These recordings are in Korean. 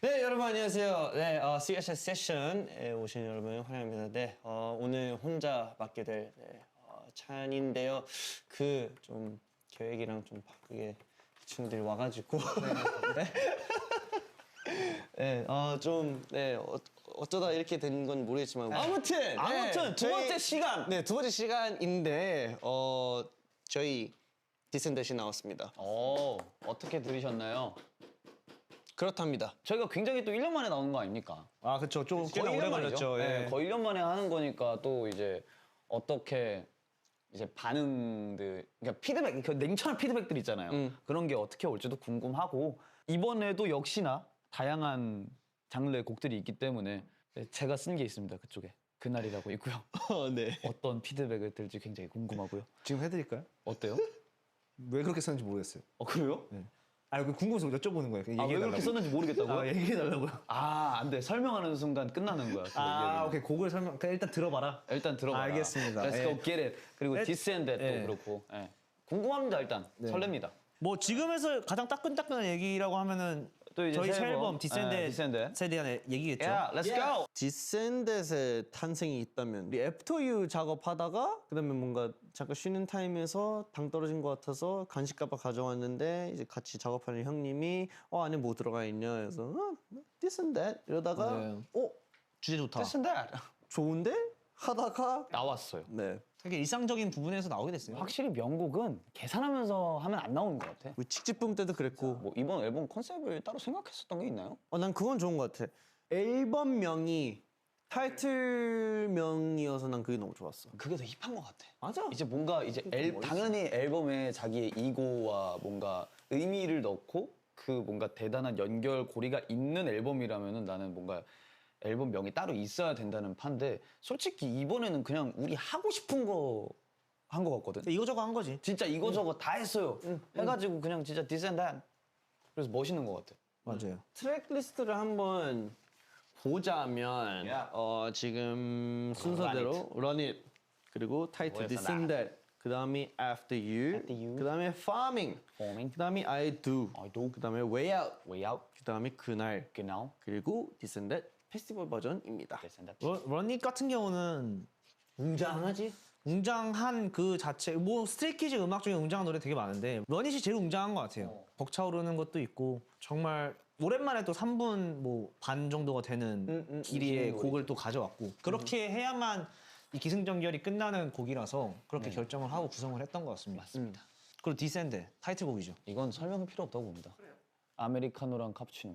네, 여러분 안녕하세요. 네, CHS 세션에 오신 여러분 환영합니다. 네, 오늘 혼자 맡게 될 찬인데요. 그 좀 계획이랑 좀 바꾸게 친구들이 와가지고 네, 어쩌다 이렇게 된 건 모르겠지만 아무튼 두 번째 시간. 네, 두 번째 시간인데 저희 디센댓이 나왔습니다. 어떻게 들으셨나요? 그렇답니다. 저희가 굉장히 또 1년 만에 나오는 거 아닙니까? 아, 그쵸. 좀 꽤나 오래 걸렸죠. 네, 예. 거의 1년 만에 하는 거니까 또 이제 어떻게 이제 반응들, 그러니까 피드백, 그 냉철한 피드백들 있잖아요. 그런 게 어떻게 올지도 궁금하고 이번에도 역시나 다양한 장르의 곡들이 있기 때문에 제가 쓴 게 있습니다. 그쪽에. 그날이라고 있고요. 네. 어떤 피드백을 들지 굉장히 궁금하고요. 지금 해드릴까요? 어때요? 왜 그렇게 썼는지 모르겠어요. 그래요? 네. 아, 궁금해서 여쭤보는 거예요. 왜 그렇게 썼는지 모르겠다고요? 얘기해달라고요. 안 돼. 설명하는 순간 끝나는 거야. 그 얘기는. 오케이. 곡을 설명, 그냥 일단 들어봐라. 일단 들어봐라. 알겠습니다. Let's 예. go get it. 그리고 Let's- This and That 예. 도 그렇고. 예. 궁금합니다, 일단. 설렙니다. 뭐, 지금에서 가장 따끈따끈한 얘기라고 하면은 또 이제 저희 새 새 앨범, 앨범 디센댓에 대한 얘기겠죠. Yeah, let's go! 디센댓의 탄생이 있다면 우리 애프터 유 작업하다가 그다음에 뭔가 잠깐 쉬는 타임에서 당 떨어진 것 같아서 간식 가방 가져왔는데 이제 같이 작업하는 형님이 안에 뭐 들어가 있냐 해서 디센댓 이러다가 주제 좋다. This and That. 좋은데 하다가 나왔어요. 네 되게 일상적인 부분에서 나오게 됐어요. 확실히 명곡은 계산하면서 하면 안 나오는 것 같아. 우리 칙칙붐 때도 그랬고 뭐 이번 앨범 컨셉을 따로 생각했었던 게 있나요? 난 그건 좋은 것 같아. 앨범명이 타이틀명이어서 난 그게 너무 좋았어. 그게 더 힙한 것 같아. 맞아. 이제 뭔가 이제 당연히 앨범에 자기의 이고와 뭔가 의미를 넣고 그 뭔가 대단한 연결고리가 있는 앨범이라면은 나는 뭔가 앨범 명이 따로 있어야 된다는 판데 솔직히 이번에는 그냥 우리 하고 싶은 거 한 거 같거든. 이거저거 한 거지. 진짜 이거저거 다 했어요. 해가지고 그냥 진짜 This and That. 그래서 멋있는 것 같아. 맞아요. 트랙 리스트를 한번 보자면 Yeah. 지금 순서대로 Run It 그리고 타이틀 뭐였어, This and That 그 다음에 After You 그 다음에 Farming Farming. 그 다음에 I Do 그 다음에 Way Out Way Out. 그 다음에 그날 Genau. 그리고 This and That 페스티벌 버전입니다. This and That. 런닛 같은 경우는 웅장하지? 웅장한 그 자체, 뭐 스트레이키즈 음악 중에 웅장한 노래 되게 많은데 런닛이 제일 웅장한 것 같아요. 벅차오르는 것도 있고 정말 오랜만에 또 3분 뭐 반 정도가 되는 길이의 곡을 또 가져왔고 그렇게 해야만 이 기승전결이 끝나는 곡이라서 그렇게 결정을 하고 구성을 했던 것 같습니다. 맞습니다. 그리고 디센드 타이틀곡이죠. 이건 설명이 필요 없다고 봅니다. 아메리카노랑 카푸치노.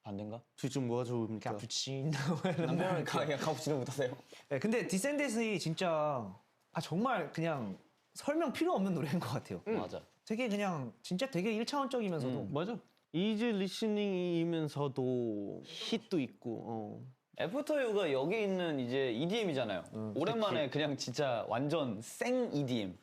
반대인가? 둘 중 뭐가 좋습니까? 카푸치노. 남편은 그냥 카푸치노 못하세요. 네, 근데 디센드이 진짜 정말 그냥 설명 필요 없는 노래인 것 같아요. 맞아. 되게 그냥 진짜 되게 1차원적이면서도 맞아. 이즈 리스닝이면서도 hit도 있고 애프터 유가 여기 있는 이제 EDM이잖아요. 오랜만에 그냥 진짜 완전 생 EDM.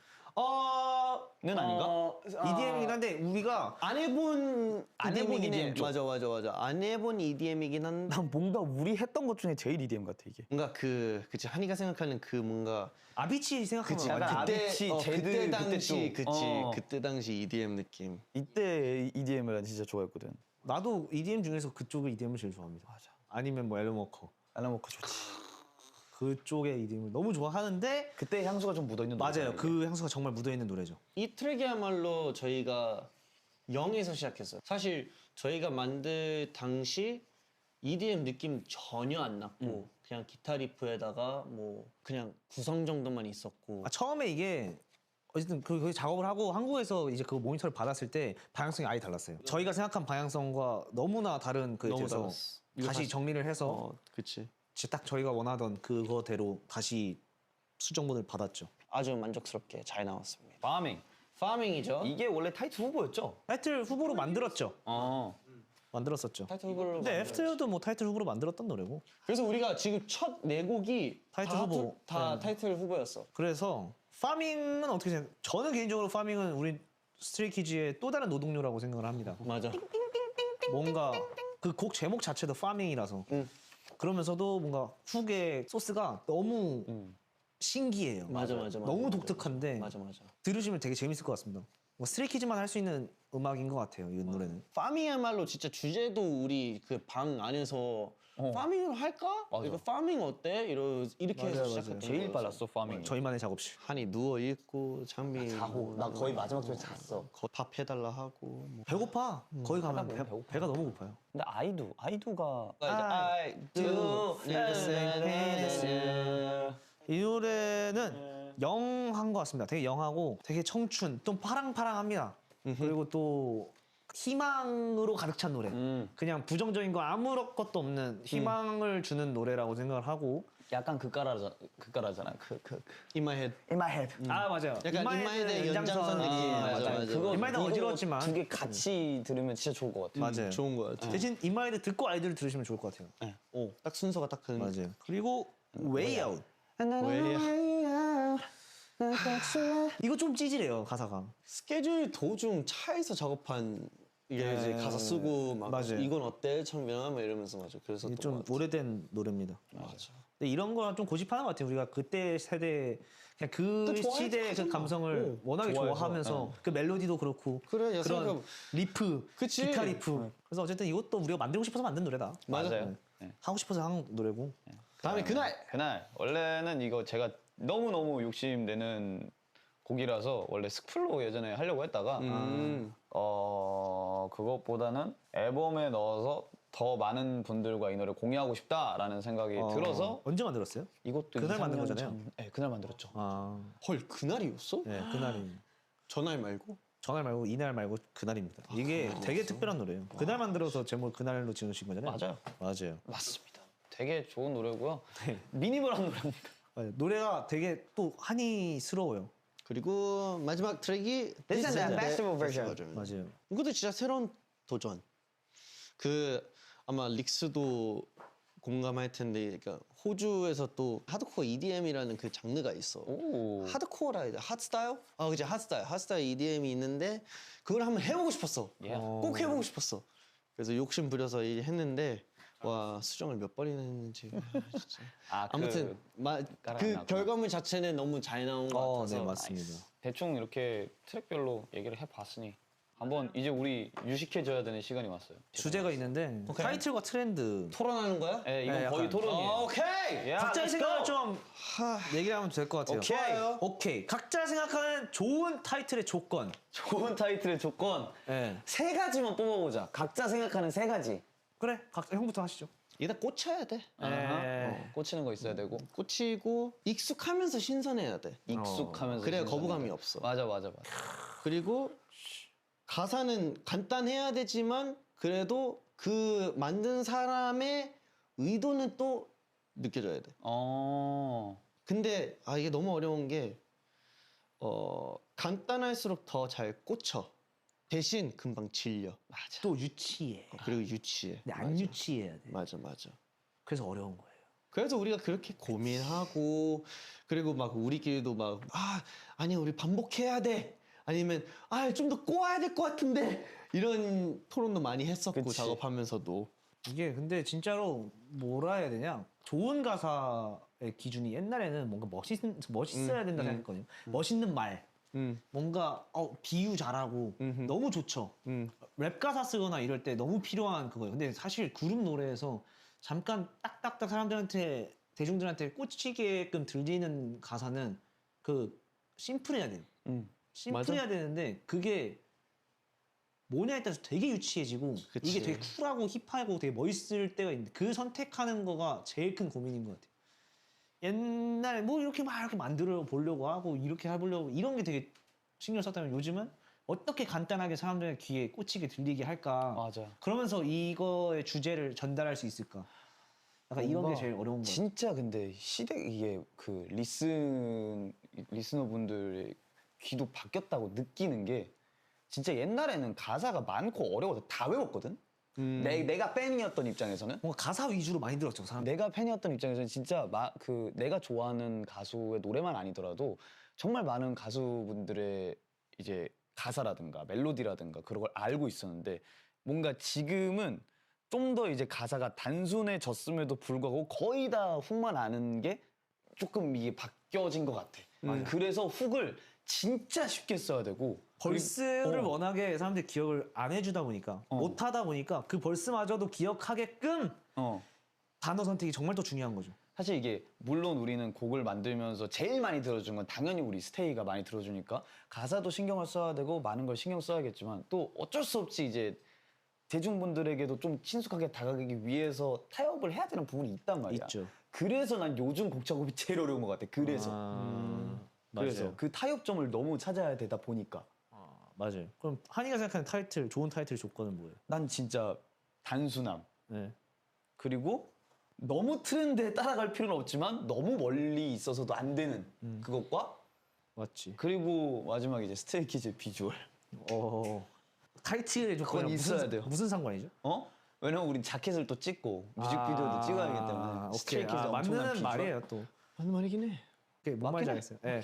는 아닌가? EDM이긴 한데 우리가 안 해본 안 해본 EDM이긴 해. EDM 쪽. 맞아. 안 해본 EDM이긴 한데 난 뭔가 우리 했던 것 중에 제일 EDM 같아 이게. 뭔가 그치 한이가 생각하는 그 뭔가 아비치 생각하면 그치, 약간 완전 아비치, 제드 그때 당시 그때 쪽. 그때 당시 EDM 느낌. 이때 EDM을 난 진짜 좋아했거든. 나도 EDM 중에서 그쪽의 EDM을 제일 좋아합니다. 맞아. 아니면 뭐 앨런 워커 알라모카 좋지. 그쪽의 EDM을 너무 좋아하는데 그때 향수가 좀 묻어있는 맞아요. 그 향수가 정말 묻어있는 노래죠. 이 트랙이야말로 저희가 0에서 시작했어요. 사실 저희가 만들 당시 EDM 느낌 전혀 안 났고 그냥 기타 리프에다가 뭐 그냥 구성 정도만 있었고 처음에 이게 어쨌든 그 작업을 하고 한국에서 이제 그 모니터를 받았을 때 방향성이 아예 달랐어요. 저희가 생각한 방향성과 너무나 다른 그에 너무 대해서 달랐어. 이거 다시 정리를 해서 그치. 진짜 딱 저희가 원하던 그거대로 다시 수정본을 받았죠. 아주 만족스럽게 잘 나왔습니다. 파밍. 파밍이죠. 이게 원래 타이틀 후보였죠? 타이틀 후보로 만들었죠. 만들었었죠. 타이틀 후보로 근데 애프터도 뭐 타이틀 후보로 만들었던 노래고. 그래서 우리가 지금 첫 네 곡이 타이틀 다 후보. 다 네. 타이틀 후보였어. 그래서 파밍은 어떻게 생각해요? 저는 개인적으로 파밍은 우리 스트레이키즈의 또 다른 노동요라고 생각을 합니다. 맞아. 뭔가 그 곡 제목 자체도 파밍이라서 그러면서도 뭔가 훅의 소스가 너무 신기해요. 맞아. 너무 독특한데 맞아. 들으시면 되게 재밌을 것 같습니다. 뭐 스트레이키즈만 할 수 있는 음악인 것 같아요. 이 노래는. 파밍이야말로 진짜 주제도 우리 그 방 안에서 파밍을 할까? 맞아. 이거 파밍 어때? 이렇게 해서 맞아요, 시작했던 제일 거였어. 빨랐어 파밍이. 저희만의 작업실. 한이 누워 있고 장미 자고 나 거의 마지막 쪽에 잤어. 밥 해달라 하고 뭐. 배고파. 거기 가면 하다 보면 배고파. 배가 너무 고파요. 근데 아이두가 I do the same as you. 이 노래는 영한 것 같습니다. 되게 영하고 되게 청춘, 좀 파랑파랑합니다. 그리고 또 희망으로 가득 찬 노래. 그냥 부정적인 거 아무런 것도 없는 희망을 주는 노래라고 생각을 하고. 약간 그까라잖아. In my head. In my head. 아 맞아요. 약간 인마이드의 연장선 느낌. 맞아. 그거 인마이드 어지러웠지만. 두 개 같이 들으면 진짜 좋을 것 같아. 맞아요. 좋은 거 같아. 대신 인마이드 듣고 아이들을 들으시면 좋을 것 같아요. 딱 순서가 딱 그. 맞아요. 그리고 Way Out. 이거 좀 찌질해요 가사가. 스케줄 도중 차에서 작업한 이게 이제 가사 쓰고 막 맞아요. 이건 어때 청빈아 막 이러면서 맞아. 그래서 이게 좀 오래된 노래입니다. 맞아. 근데 이런 거랑 좀 고집하는 것 같아요. 우리가 그때 세대 그냥 그 또 좋아해서 시대의 그 하잖아. 감성을 워낙에 좋아해서. 좋아하면서 그 멜로디도 그렇고 그래, 야, 그런 생각- 리프, 그치. 기타 리프. 그래서 어쨌든 이것도 우리가 만들고 싶어서 만든 노래다. 맞아요. 네. 하고 싶어서 한 노래고. 다음에 그날 그날 원래는 이거 제가 너무 욕심 내는 곡이라서 원래 스플로 예전에 하려고 했다가 그것보다는 앨범에 넣어서 더 많은 분들과 이 노래 공유하고 싶다라는 생각이 들어서 언제 만들었어요? 이것도 그날 2, 만든 3년 거잖아요. 전- 네, 그날 만들었죠. 아, 헐 그날이었어? 네, 그날이. 전날 말고? 전날 말고 이날 말고 그날입니다. 이게 되게 특별한 노래예요. 그날 만들어서 제목 그날로 지으신 거잖아요. 맞아요. 맞아요. 맞습니다. 되게 좋은 노래고요. 네. 미니멀한 노래입니다. 맞아요. 노래가 되게 또 한이스러워요. 그리고 마지막 트랙이 This is the festival version. 맞아요. 이것도 진짜 새로운 도전. 그 아마 릭스도 공감할 텐데, 그러니까 호주에서 또 하드코어 EDM이라는 그 장르가 있어. 오. 하드코어라 해야 돼. 핫스타일? 그치 핫스타일 EDM이 있는데 그걸 한번 해보고 싶었어. 예. 꼭 해보고 싶었어. 그래서 욕심 부려서 했는데 와 수정을 몇 번이나 했는지 진짜. 아무튼 그 결과물 자체는 너무 잘 나온 것 같아서 네, 맞습니다. 대충 이렇게 트랙별로 얘기를 해봤으니 한번 이제 우리 유식해져야 되는 시간이 왔어요. 주제가 있는데 타이틀과 트렌드 토론하는 거야? 네, 이건 네, 거의 약간. 토론이에요. 오케이. 야, 각자의 let's 생각을 go! 좀 얘기를 하면 될 것 같아요. 오케이. 좋아요. 오케이. 각자 생각하는 좋은 타이틀의 조건. 좋은 타이틀의 조건 네. 세 가지만 뽑아보자. 각자 생각하는 세 가지. 그래. 각자 형부터 하시죠. 일단 꽂혀야 돼. 꽂히는 거 있어야 되고 꽂히고 익숙하면서 신선해야 돼. 익숙하면서 그래야 신선하게. 거부감이 없어. 맞아. 그리고 가사는 간단해야 되지만 그래도 그 만든 사람의 의도는 또 느껴져야 돼. 근데 이게 너무 어려운 게 간단할수록 더 잘 꽂혀. 대신 금방 질려. 맞아. 또 유치해. 그리고 유치해. 근데 안 유치해야 돼. 맞아. 그래서 어려운 거예요. 그래서 우리가 그렇게 고민하고 그리고 막 우리끼리도 막 아니 우리 반복해야 돼. 아니면 좀 더 꼬아야 될 것 같은데 이런 토론도 많이 했었고 그치. 작업하면서도 이게 근데 진짜로 뭐라 해야 되냐? 좋은 가사의 기준이 옛날에는 뭔가 멋있어야 된다 생각했거든요. 멋있는 말. 뭔가 비유 잘하고 너무 좋죠. 랩 가사 쓰거나 이럴 때 너무 필요한 그거예요. 근데 사실 그룹 노래에서 잠깐 딱딱딱 사람들한테 대중들한테 꽂히게끔 들리는 가사는 그 심플해야 돼요. 심플해야 되는데 그게 뭐냐에 따라서 되게 유치해지고 그치. 이게 되게 쿨하고 힙하고 되게 멋있을 때가 있는데 그 선택하는 거가 제일 큰 고민인 것 같아요. 옛날에 뭐 이렇게 막 이렇게 만들어 보려고 하고 이렇게 해보려고 이런 게 되게 신경 썼다면 요즘은 어떻게 간단하게 사람들의 귀에 꽂히게 들리게 할까? 맞아. 그러면서 이거의 주제를 전달할 수 있을까? 약간 이런 게 제일 어려운 거 같아요. 진짜 근데 이게 그 리스너분들의 귀도 바뀌었다고 느끼는 게 진짜 옛날에는 가사가 많고 어려워서 다 외웠거든. 내가 팬이었던 입장에서는 뭔가 가사 위주로 많이 들었죠, 사람. 내가 팬이었던 입장에서는 진짜 내가 좋아하는 가수의 노래만 아니더라도 정말 많은 가수분들의 이제 가사라든가 멜로디라든가 그런 걸 알고 있었는데 뭔가 지금은 좀 더 이제 가사가 단순해졌음에도 불구하고 거의 다 훅만 아는 게 조금 이게 바뀌어진 것 같아. 그래서 훅을 진짜 쉽게 써야 되고 벌스를 어. 워낙에 사람들이 기억을 안 해주다 보니까 못하다 보니까 그 벌스마저도 기억하게끔 어. 단어 선택이 정말 더 중요한 거죠. 사실 이게 물론 우리는 곡을 만들면서 제일 많이 들어준 건 당연히 우리 스테이가 많이 들어주니까 가사도 신경을 써야 되고 많은 걸 신경 써야겠지만 또 어쩔 수 없이 이제 대중분들에게도 좀 친숙하게 다가가기 위해서 타협을 해야 되는 부분이 있단 말이야. 있죠. 그래서 난 요즘 곡 작업이 제일 어려운 것 같아. 그래서 그래서 맞아요. 그 타협점을 너무 찾아야 되다 보니까 맞아요. 그럼 한이가 생각하는 타이틀, 좋은 타이틀 조건은 뭐예요? 난 진짜 단순함 네. 그리고 너무 트렌드에 따라갈 필요는 없지만 너무 멀리 있어서도 안 되는 그것과 맞지. 그리고 마지막에 이제 스트레이키즈의 비주얼. 타이틀의 조건이 그건 있어야 돼요. 무슨 상관이죠? 어? 왜냐면 우린 자켓을 또 찍고 뮤직비디오도 찍어야 하기 때문에 오케이. 스트레이키즈 엄청난 맞는 비주얼. 말이에요 또. 맞는 말이긴 해. 오케이, 뭔 말인지 알겠어요. 네.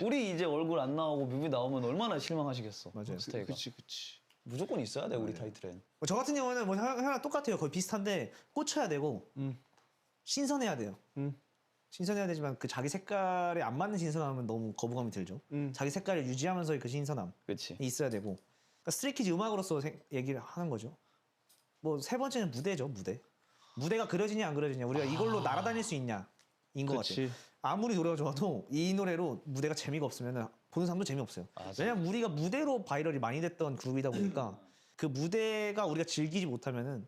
우리 이제 얼굴 안 나오고 뮤비 나오면 얼마나 실망하시겠어. 맞아요. 스테이가. 그치. 무조건 있어야 돼 우리 타이틀엔. 저 같은 경우는 뭐 하나 똑같아요. 거의 비슷한데 꽂혀야 되고 신선해야 돼요. 신선해야 되지만 그 자기 색깔에 안 맞는 신선함은 너무 거부감이 들죠. 자기 색깔을 유지하면서의 그 신선함이 그렇지. 있어야 되고. 그러니까 스트레이키즈 음악으로서 얘기를 하는 거죠. 뭐 세 번째는 무대죠. 무대가 그려지냐 안 그려지냐. 우리가 이걸로 날아다닐 수 있냐. 인 것 같아요. 아무리 노래가 좋아도 이 노래로 무대가 재미가 없으면 보는 사람도 재미없어요. 왜냐면 우리가 무대로 바이럴이 많이 됐던 그룹이다 보니까 그 무대가 우리가 즐기지 못하면은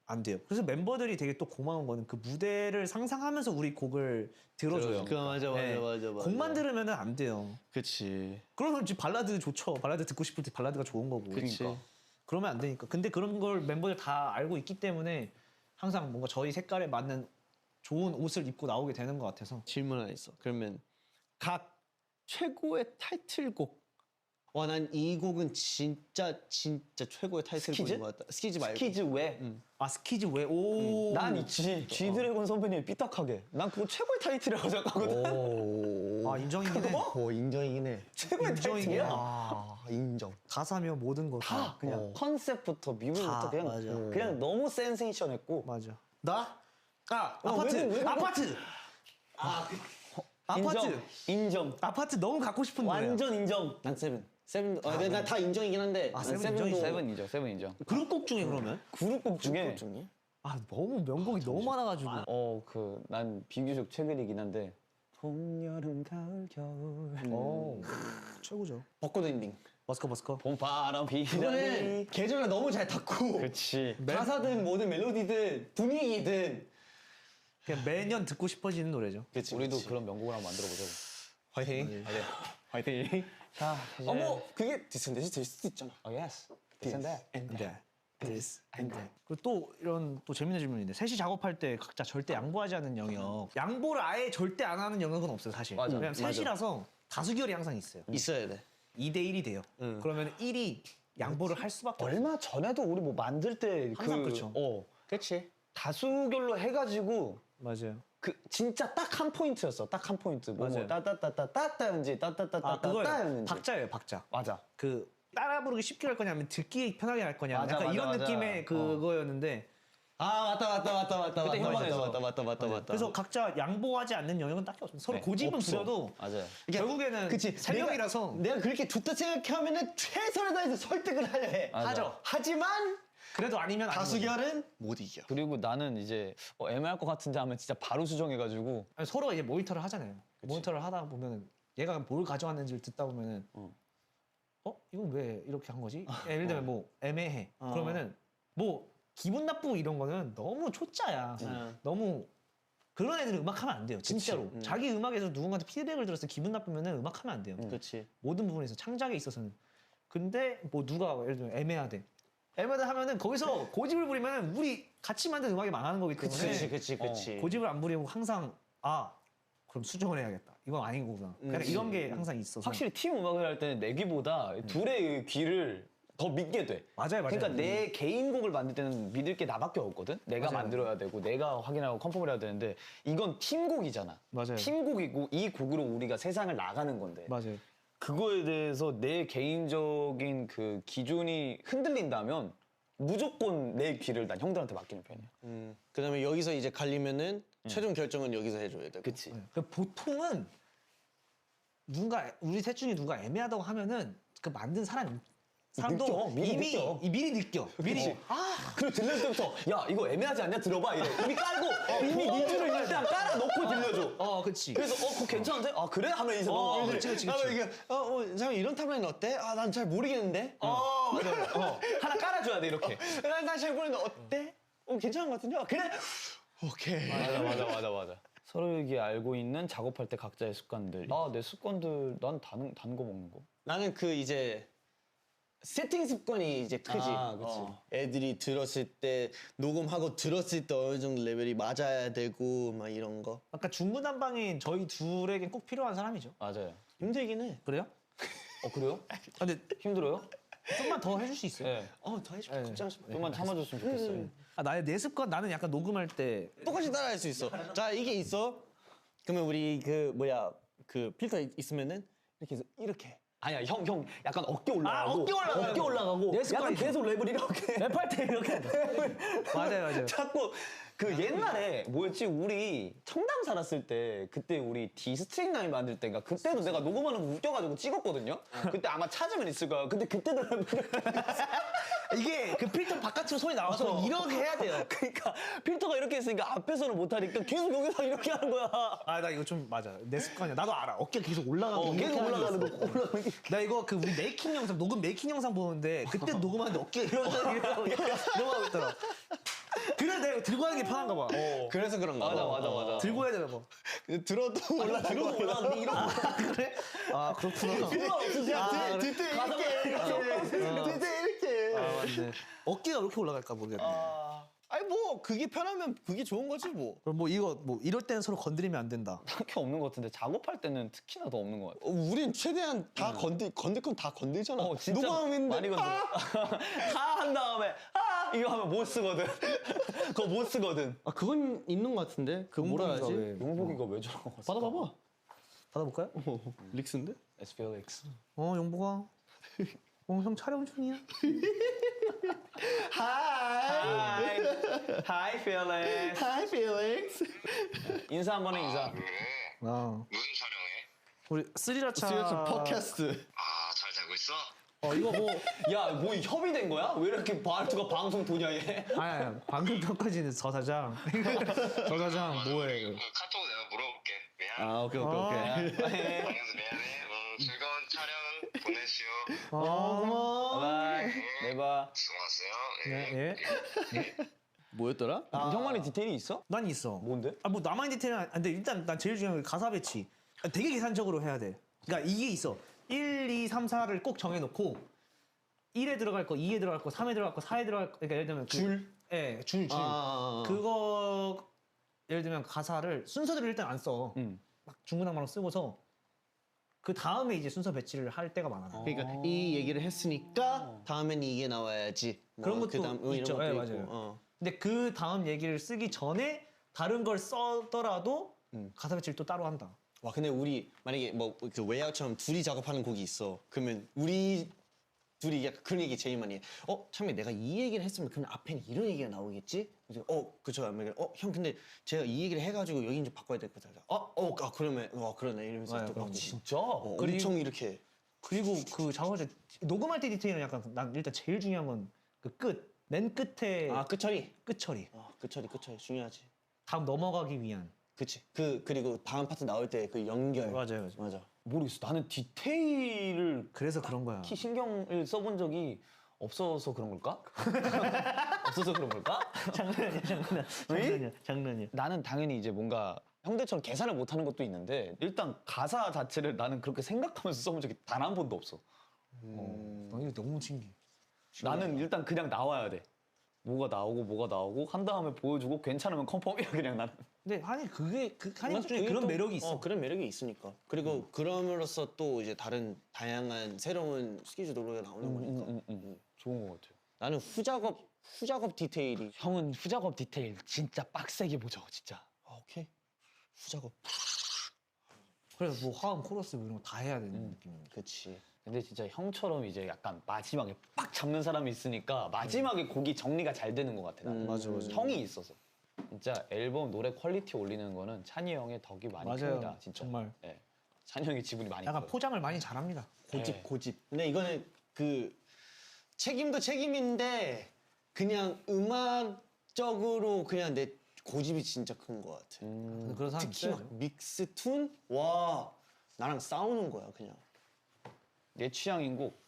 안 돼요. 그래서 멤버들이 되게 또 고마운 거는 그 무대를 상상하면서 우리 곡을 들어줘요. 맞아. 곡만 들으면은 안 돼요. 그치. 그러면 이제 발라드 좋죠. 발라드 듣고 싶을 때 발라드가 좋은 거고. 그치. 그러면 안 되니까. 근데 그런 걸 멤버들 다 알고 있기 때문에 항상 뭔가 저희 색깔에 맞는 좋은 옷을 입고 나오게 되는 것 같아서. 질문 하나 있어. 그러면 각 최고의 타이틀곡. 와, 난 이 곡은 진짜 최고의 타이틀곡인 것 같다. 스키즈 말고. 스키즈 왜? 아 스키즈 왜? 오. 난 있지. G드래곤 선배님 삐딱하게. 난 그거 최고의 타이틀이라고 생각하거든. 아 인정이긴 해. 인정이긴 해. 최고의 인정이긴 타이틀이야. 해. 인정. 가사며 모든 거 다 그냥 컨셉부터 뮤비부터 다, 그냥 맞아. 그냥 너무 센세이션했고 맞아. 나? 아 왜 아파트. 그래? 아파트. 아파트. 인정. 아파트 너무 갖고 싶은 노래야. 완전 인정. 난 세븐. 나 다 인정이긴 한데. 난 세븐 세븐도 인정이지. 세븐 인정. 그룹곡 중에 그러면? 그룹곡 중에 아 너무 명곡이 너무 많아가지고. 난 비교적 최근이긴 한데 봄, 여름, 가을, 겨울. 최고죠. 벚꽃 엔딩. 버스커. 봄바람 비다니. 이거는 계절을 너무 잘 탔고 그렇지. 가사든 뭐든 멜로디든 분위기든 그냥 매년 듣고 싶어지는 노래죠. 그치, 우리도 그치. 그런 명곡을 한번 만들어 보자고. 화이팅. 화이팅. 자, 이제 뭐 그게 디스인데지 될 수도 있잖아. yes. 됐는데. 네. This and that. 그리고 또 이런 또 재밌는 질문인데 셋이 작업할 때 각자 절대 양보하지 않는 영역. 양보를 아예 절대 안 하는 영역은 없어요 사실. 맞아, 왜냐면 맞아. 셋이라서 다수결이 항상 있어요. 있어야 돼. 2대 1이 돼요. 그러면 1이 양보를 할 수밖에 없어요. 얼마 전에도 우리 뭐 만들 때 항상 그쵸. 그렇지. 다수결로 해가지고 맞아요. 그 진짜 딱 한 포인트였어. 딱 한 포인트. 맞아요. 따따따따따따였는지 아 그거예요. 따따따따따였는지. 박자예요 박자. 맞아. 그 따라 부르기 쉽게 할 거냐 아니면 듣기 편하게 할 거냐 맞아, 약간 맞아, 이런 맞아. 느낌의 그거였는데 아 맞다. 그때 협박에서. 맞다. 그래서 각자 양보하지 않는 영역은 딱히 없어요. 서로 네, 고집은 없어. 부려도 맞아요. 결국에는 그치. 세 명이라서 내가 그렇게 좋다 생각하면은 최선을 다해서 설득을 하려 해. 맞아. 하죠. 하지만 그래도 아니면 아닌 거죠. 다수결은 못 이겨. 그리고 나는 이제 애매할 것 같은데 하면 진짜 바로 수정해가지고 아니, 서로 이제 모니터를 하잖아요. 모니터를 하다 보면은 얘가 뭘 가져왔는지를 듣다 보면은 이건 왜 이렇게 한 거지? 예를 들면 뭐 애매해. 그러면은 뭐 기분 나쁘고 이런 거는 너무 초짜야. 너무 그런 애들은 음악하면 안 돼요. 진짜로. 자기 음악에서 누군가한테 피드백을 들었을 때 기분 나쁘면은 음악하면 안 돼요. 그렇지. 모든 부분에서 창작에 있어서는. 근데 뭐 누가 예를 들면 애매하대. 애매하다 하면은 거기서 고집을 부리면은 우리 같이 만든 음악이 망하는 거기 때문에 그치. 고집을 안 부리고 항상 그럼 수정을 해야겠다. 이건 아닌 거구나. 그냥 이런 게 항상 있어서. 확실히 팀 음악을 할 때는 내 귀보다 둘의 귀를 더 믿게 돼. 맞아요. 그러니까 내 개인 곡을 만들 때는 믿을 게 나밖에 없거든. 내가 맞아요. 만들어야 되고 내가 확인하고 컨펌을 해야 되는데 이건 팀곡이잖아. 맞아요. 팀곡이고 이 곡으로 우리가 세상을 나가는 건데 맞아요. 그거에 대해서 내 개인적인 그 기준이 흔들린다면 무조건 내 귀를 난 형들한테 맡기는 편이야. 그다음에 여기서 이제 갈리면은 최종 결정은 여기서 해줘야 돼. 그치. 보통은 누군가 우리 셋 중에 누가 애매하다고 하면은 그 만든 사람도 느껴, 미리 이미 느껴. 미리 느껴. 미리 그리고 들릴 때부터 야 이거 애매하지 않냐 들어봐 이래. 이미 깔고 이미 니즈를 일단 깔아놓고 들려줘. 그치. 그래서 그거 괜찮은데? 아 그래? 하면 이제 너 그치. 이게 잠깐 이런 타블렛 어때? 아 난 잘 모르겠는데. 하나 깔아줘야 돼 이렇게. 난 잘 모르는데 어때? 괜찮은 것 같은데. 그래. 오케이. 맞아. 서로 이게 알고 있는 작업할 때 각자의 습관들. 내 습관들 난 단 거 먹는 거. 나는 그 이제 세팅 습관이 이제 크지. 그치. 애들이 들었을 때 녹음하고 들었을 때 어느 정도 레벨이 맞아야 되고 막 이런 거. 아까 중구난방인 저희 둘에겐 꼭 필요한 사람이죠. 맞아요. 힘들긴 해. 그래요? 그래요? 근데 힘들어요? 좀만 더 해줄 수 있어요. 네. 더 해줄게. 걱정하지 마. 좀만 참아줬으면 좋겠어요. 내 습관 나는 약간 녹음할 때 똑같이 따라할 수 있어. 자 이게 있어. 그러면 우리 그 필터 있으면은 이렇게 해서 이렇게. 아니야 형 약간 어깨 올라가고 어깨 올라가고. 내 약간 습관이 계속 랩을 이렇게 랩할 때 이렇게 맞아요. 자꾸 그 옛날에 뭐였지 우리 청담 살았을 때 그때 우리 디스트릭 라인 만들 때인가 그때도 내가 녹음하는 거 웃겨가지고 찍었거든요. 그때 아마 찾으면 있을 거야. 근데 그때도 이게 그 필터 바깥으로 소리 나와서 이렇게 해야 돼요. 그러니까 필터가 이렇게 있으니까 앞에서는 못하니까 계속 여기서 이렇게 하는 거야. 나 이거 좀 맞아. 내 습관이야. 나도 알아. 어깨 계속 올라가고 계속 이렇게 하는 게 올라가는 있어. 거 올라가는 게. 나 이거 그 우리 메이킹 영상 녹음 메이킹 영상 보는데 그때 녹음하는데 어깨 이러고 있더라. 그래 내가 이거 들고 하는 게 편한가 봐. 그래서 그런가 봐. 맞아. 들고 해야 되나 봐. 들어도 올라가는데 이런 거. 그래? 그렇구나. 필요 없으세요? 뒤태 이렇게. 뒤태 이렇게. 맞네. 어깨가 왜 이렇게 올라갈까 모르겠네. 아니 뭐 그게 편하면 그게 좋은 거지 뭐. 그럼 이거 이럴 때는 서로 건드리면 안 된다. 딱히 없는 것 같은데 작업할 때는 특히나 더 없는 것 같아. 우린 최대한 다 건들 건 다 건들잖아. 진짜 녹음인데 많이 건드려. 다 한 다음에 이거 하면 못 쓰거든. 그거 못 쓰거든. 그건 있는 것 같은데. 그 뭐라 하지? 용복이가 왜 저런 거 받아봐봐. 받아볼까요? 릭스인데? SPLX. 용보가. 형 촬영 중이야. Hi Felix. Hi Felix. 인사 한 번에 인사. 무슨 촬영해? 우리 스리라차. 팟캐스트. 잘 자고 있어? 이거 뭐 야, 뭐 협의된 거야? 왜 이렇게 말투가 방송 도냐 얘? 아니 방금 전까지는 저 사장. 저 사장 뭐해? 카톡 내가 물어볼게. 미안. 오케이. 방에서 미안해. 즐거운 촬영 보내시오. 고마워. 바이. 네바. 수고하세요. 예? 뭐였더라? 형만의 디테일이 있어? 난 있어. 뭔데? 뭐 나만의 디테일은 아닌데 일단 난 제일 중요한 게 가사 배치. 되게 계산적으로 해야 돼. 그러니까 이게 있어. 1, 2, 3, 4를 꼭 정해놓고 1에 들어갈 거, 2에 들어갈 거, 3에 들어갈 거, 4에 들어갈 거. 그러니까 예를 들면 줄? 예, 줄. 그거 예를 들면 가사를 순서대로 일단 안 써. 막 중구난방으로 쓰고서 그 다음에 이제 순서 배치를 할 때가 많아. 그러니까 이 얘기를 했으니까 다음엔 이게 나와야지. 그런 것도 그다음 이런 있죠. 것도 예, 있고. 맞아요. 근데 그 다음 얘기를 쓰기 전에 다른 걸 써더라도 가사 배치를 또 따로 한다. 와 근데 우리 만약에 뭐 그 웨이아웃처럼 둘이 작업하는 곡이 있어. 그러면 우리 둘이 약간 그런 얘기 제일 많이 해. 참에 내가 이 얘기를 했으면 그럼 앞에는 이런 얘기가 나오겠지? 그래서 그쵸. 형 근데 제가 이 얘기를 해가지고 여기 이제 바꿔야 될 것 같아. 그러면 그러네 이러면서 또 막 진짜? 엄청 이렇게. 그리고 그 작업할 때 녹음할 때 디테일은 약간 난 일단 제일 중요한 건 그 끝. 맨 끝에 끝 처리. 끝 처리. 끝 처리 중요하지. 다음 넘어가기 위한. 그치. 그리고 다음 파트 나올 때 그 연결. 맞아요. 맞아. 모르겠어. 나는 디테일을 그래서 그런 거야. 특히 신경을 써본 적이 없어서 그런 걸까? 없어서 그런 걸까? 장난이야. 나는 당연히 이제 뭔가 형들처럼 계산을 못하는 것도 있는데 일단 가사 자체를 나는 그렇게 생각하면서 써본 적이 단 한 번도 없어. 나 이거 너무 신기해. 나는 일단 그냥 나와야 돼. 뭐가 나오고 한 다음에 보여주고 괜찮으면 컨펌이야 그냥 나는. 근데 한이 한이 중에 그게 그런 또, 매력이 있어. 그런 매력이 있으니까. 그리고 그럼으로써 또 이제 다양한 새로운 스케줄 노래가 나오는 거니까. 좋은 것 같아요. 나는 후작업 디테일이. 형은 후작업 디테일 진짜 빡세게 보죠 진짜. 오케이. 후작업. 그래서 뭐 화음, 코러스 뭐 이런 거 다 해야 되는 느낌이야. 그치. 근데 진짜 형처럼 이제 약간 마지막에 빡 잡는 사람이 있으니까 마지막에 곡이 정리가 잘 되는 것 같아 나는. 맞아. 형이 있어서. 진짜 앨범 노래 퀄리티 올리는 거는 찬이 형의 덕이 많이 맞아요. 큽니다 진짜. 정말. 예. 찬이 형이 지분이 많이 약간 있거든. 포장을 많이 잘합니다. 고집 고집. 근데 이거는 그 책임도 책임인데 그냥 음악적으로 그냥 내 고집이 진짜 큰 것 같아. 그런 사람 특히 막 있어요. 믹스 툰? 와 나랑 싸우는 거야 그냥. 내 취향인 곡.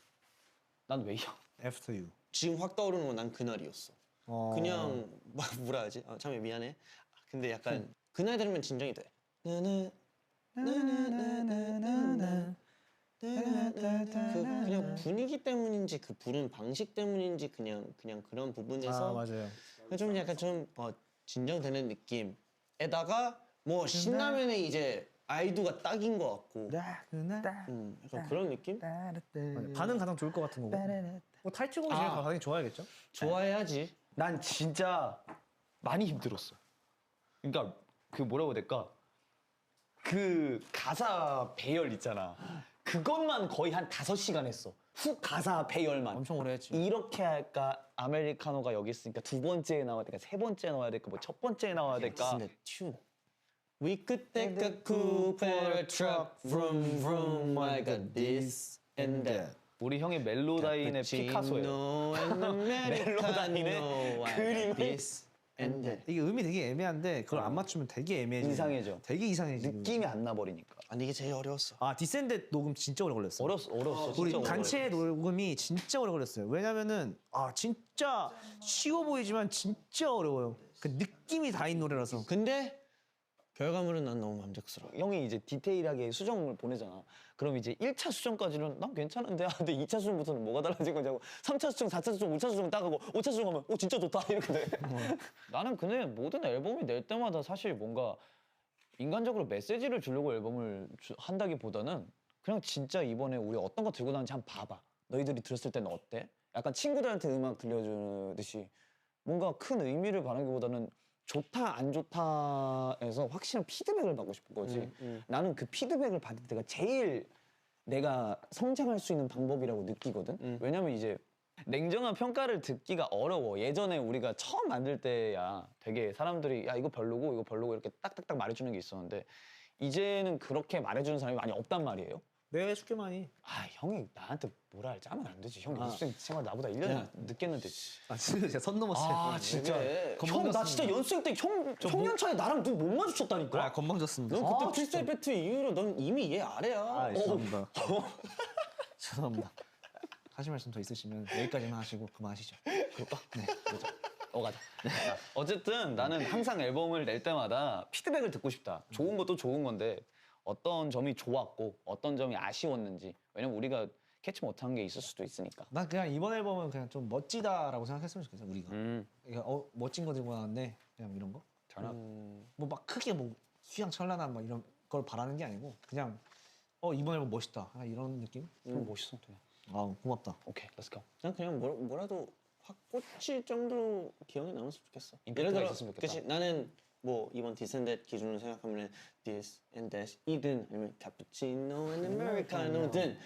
난 웨이 형. After You. 지금 확 떠오르는 건 난 그날이었어. 그냥 막 뭐라 하지? 참에 미안해. 근데 약간 그날 들으면 진정이 돼. 그 그냥 분위기 때문인지 그 부른 방식 때문인지 그냥 그런 부분에서 맞아요. 좀 약간 좀 진정되는 느낌에다가 뭐 신라면에 이제 아이두가 딱인 것 같고 약간 그런 느낌? 반응 가장 좋을 것 같은 거고. 뭐 타이틀곡이 제일 반응이 좋아야겠죠? 좋아해야지. 난 진짜 많이 힘들었어. 그러니까 그 뭐라고 해야 될까? 그 가사 배열 있잖아. 그것만 거의 한 5시간 했어. 훅 가사 배열만. 엄청 오래 했지. 이렇게 할까? 아메리카노가 여기 있으니까 2번째에 나와야 될까? 3번째에 나와야 될까? 뭐 첫 번째에 나와야 될까? 근데 튠. We could take a coupe or a truck, vroom vroom. I got this and that. 우리 형이 멜로다인의 피카소예요. 멜로다인의 그림을 this and that. 이게 음이 되게 애매한데 그걸 안 맞추면 되게 애매해져. 이상해져. 되게 이상해져. 느낌이 안 나버리니까. 아니 이게 제일 어려웠어. 디센데 녹음 진짜 오래 걸렸어. 어렸어. 우리 진짜 오래 단체 녹음이 진짜 오래 걸렸어요. 왜냐면은 진짜 쉬워 보이지만 진짜 어려워요. 그 느낌이 다 있는 노래라서. 근데 결과물은 난 너무 만족스러워. 형이 이제 디테일하게 수정을 보내잖아. 그럼 이제 1차 수정까지는 난 괜찮은데 근데 2차 수정부터는 뭐가 달라진 거냐고 3차 수정, 4차 수정, 5차 수정 따가고 5차 수정하면 진짜 좋다 이렇게 돼. 나는 근데 모든 앨범이 낼 때마다 사실 뭔가 인간적으로 메시지를 주려고 앨범을 한다기보다는 그냥 진짜 이번에 우리 어떤 거 들고 나왔는지 한번 봐봐. 너희들이 들었을 때는 어때? 약간 친구들한테 음악 들려주듯이 뭔가 큰 의미를 바라기보다는 좋다 안 좋다에서 확실한 피드백을 받고 싶은 거지. 나는 그 피드백을 받을 때가 제일 내가 성장할 수 있는 방법이라고 느끼거든. 왜냐면 이제 냉정한 평가를 듣기가 어려워. 예전에 우리가 처음 만들 때야 되게 사람들이 야 이거 별로고 이거 별로고 이렇게 딱딱딱 말해주는 게 있었는데 이제는 그렇게 말해주는 사람이 많이 없단 말이에요. 내가 해줄게 많이. 형이 나한테 뭐라 할지 하면 안 되지. 형 연습생 생활 나보다 1년 늦겠는데. 진짜 선 넘었어요. 진짜. 왜? 형 나 진짜 연습생 때 청년 차에 나랑 눈 못 마주쳤다니까. 건방졌습니다. 넌 그때 프리스타일 배트 이후로 넌 이미 얘 아래야. 죄송합니다. 죄송합니다. 하실 말씀 더 있으시면 여기까지만 하시고 그만하시죠. 그럴까? 네. 가자. 어쨌든 나는 항상 앨범을 낼 때마다 피드백을 듣고 싶다. 좋은 것도 좋은 건데 어떤 점이 좋았고 어떤 점이 아쉬웠는지. 왜냐면 우리가 캐치 못한 게 있을 수도 있으니까. 난 그냥 이번 앨범은 그냥 좀 멋지다라고 생각했으면 좋겠어 우리가. 그러니까 멋진 거 들고 나왔는데 그냥 이런 거. 전화. 뭐 막 크게 뭐 휘황찬란한 막 이런 걸 바라는 게 아니고 그냥 이번 앨범 멋있다 이런 느낌. 멋있어. 그냥. 고맙다. 오케이, 렛츠고. 난 그냥 뭐라도 확 꽂힐 정도로 기억에 남았으면 좋겠어. 임팩트가 있었으면 좋겠다. 그치, 나는 뭐 이번 디센댓 기준으로 생각하면 this and that이든 아니면 카푸치노 and 아메리카노든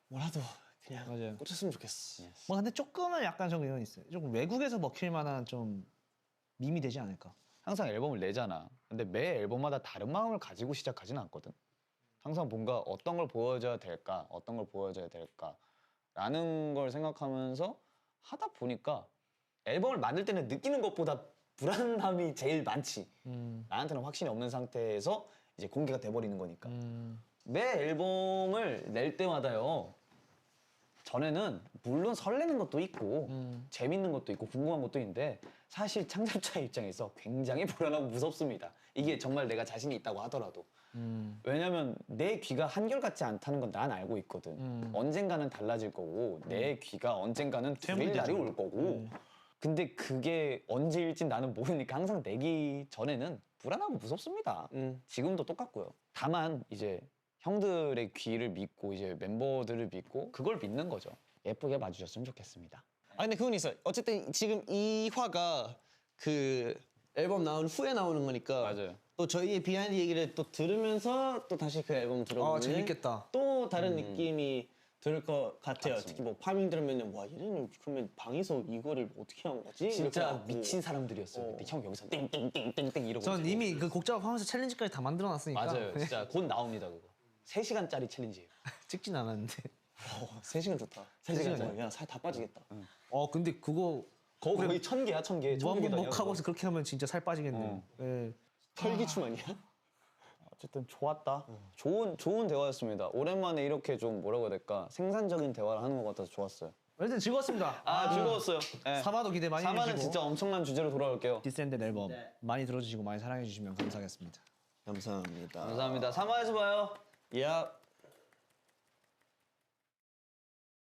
뭐라도 그냥 맞아요. 꽂혔으면 좋겠어. 뭐 근데 조금은 약간 좀 이런 거 있어요. 조금 외국에서 먹힐 만한 좀 밈이 되지 않을까. 항상 앨범을 내잖아. 근데 매 앨범마다 다른 마음을 가지고 시작하지는 않거든. 항상 뭔가 어떤 걸 보여줘야 될까, 어떤 걸 보여줘야 될까라는 걸 생각하면서 하다 보니까 앨범을 만들 때는 느끼는 것보다 불안함이 제일 많지. 나한테는 확신이 없는 상태에서 이제 공개가 돼버리는 거니까. 매 앨범을 낼 때마다요. 전에는 물론 설레는 것도 있고 재밌는 것도 있고 궁금한 것도 있는데 사실 창작자의 입장에서 굉장히 불안하고 무섭습니다. 이게 정말 내가 자신이 있다고 하더라도. 왜냐면 내 귀가 한결같지 않다는 건 난 알고 있거든. 언젠가는 달라질 거고 내 귀가 언젠가는 들릴 날이 올 거고 근데 그게 언제일진 나는 모르니까 항상 내기 전에는 불안하고 무섭습니다. 지금도 똑같고요. 다만 이제 형들의 귀를 믿고 이제 멤버들을 믿고 그걸 믿는 거죠. 예쁘게 봐주셨으면 좋겠습니다. 근데 그건 있어. 어쨌든 지금 이 화가 그 앨범 나온 후에 나오는 거니까. 맞아요. 또 저희의 비하인드 얘기를 또 들으면서 또 다시 그 앨범 들어보면 재밌겠다. 또 다른 느낌이 들 것 같아요. 특히 뭐 파밍 들으면 와 얘네는 그러면 방에서 이거를 어떻게 한 거지? 진짜 이럴 것 같고. 미친 사람들이었어요. 근데 형 여기서 띵띵띵띵띵 이러고. 전 있고. 이미 그 곡 작업하면서 챌린지까지 다 만들어놨으니까. 맞아요. 진짜 곧 나옵니다 그거. 3시간짜리 챌린지예요. 찍진 않았는데. 3시간 좋다. 3시간이요? 야, 살 다 빠지겠다. 근데 그거 거의 1000개야, 1000개. 무한반복하고서 그렇게 하면 진짜 살 빠지겠네요. 예. 혈기춤 아니야? 어쨌든 좋았다. 좋은 대화였습니다. 오랜만에 이렇게 좀 뭐라고 해야 될까? 생산적인 대화를 하는 것 같아서 좋았어요. 어쨌든 즐거웠습니다. 즐거웠어요. 네. 3화도 기대 많이 3화는 해주시고 진짜 엄청난 주제로 돌아올게요. 디센드 앨범 많이 들어주시고 많이 사랑해 주시면 감사하겠습니다. 감사합니다. 감사합니다. 3화에서 봐요. 야.